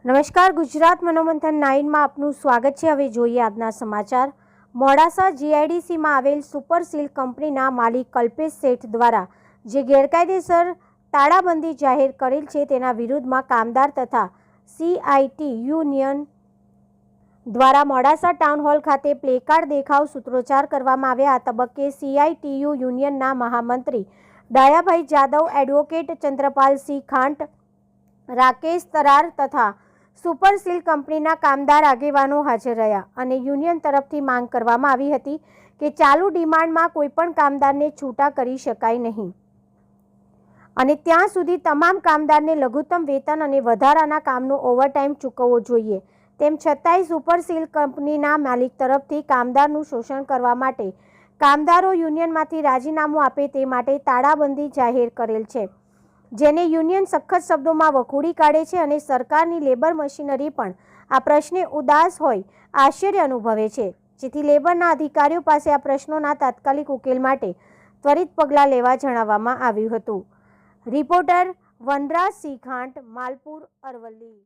નમસ્કાર, ગુજરાત મનોમંથન 9 માં આપનું સ્વાગત છે। હવે જોઈએ આજના સમાચાર। મોડાસા જીઆઈડીસીમાં આવેલ સુપર સીલ કંપનીના માલિક કલ્પેશ શેઠ દ્વારા જે ગેરકાયદેસર તાળાબંધી જાહેર કરેલ છે તેના વિરુદ્ધમાં કામદાર તથા સીઆઈટી યુનિયન દ્વારા મોડાસા ટાઉન હોલ ખાતે પ્લેકાર્ડ દેખાવ સૂત્રોચ્ચાર કરવામાં આવ્યા। આ તબક્કે સીઆઈટીયુ યુનિયનના મહામંત્રી ડાયાભાઈ જાદવ, એડવોકેટ ચંદ્રપાલસિંહ ખાંટ, રાકેશ તરાર તથા સુપર સીલ કંપનીના કામદાર આગેવાનો હાજર રહ્યા અને યુનિયન તરફથી માંગ કરવામાં આવી હતી કે ચાલુ ડિમાન્ડમાં કોઈપણ કામદારને છૂટા કરી શકાય નહીં અને ત્યાં સુધી તમામ કામદારને લઘુત્તમ વેતન અને વધારાના કામનો ઓવરટાઈમ ચૂકવવો જોઈએ। તેમ છતાંય સુપર સીલ કંપનીના માલિક તરફથી કામદારનું શોષણ કરવા માટે કામદારો યુનિયનમાંથી રાજીનામું આપે તે માટે તાળાબંધી જાહેર કરેલ છે, જેને યુનિયન સખત શબ્દોમાં વખોડી કાઢે છે અને સરકારની લેબર મશીનરી પણ આ પ્રશ્ને ઉદાસ હોય આશ્ચર્ય અનુભવે છે, જેથી લેબરના અધિકારીઓ પાસે આ પ્રશ્નોના તાત્કાલિક ઉકેલ માટે ત્વરિત પગલાં લેવા જણાવવામાં આવ્યું હતું। રિપોર્ટર વનરાજસિંહ ખાંટ, માલપુર, અરવલ્લી।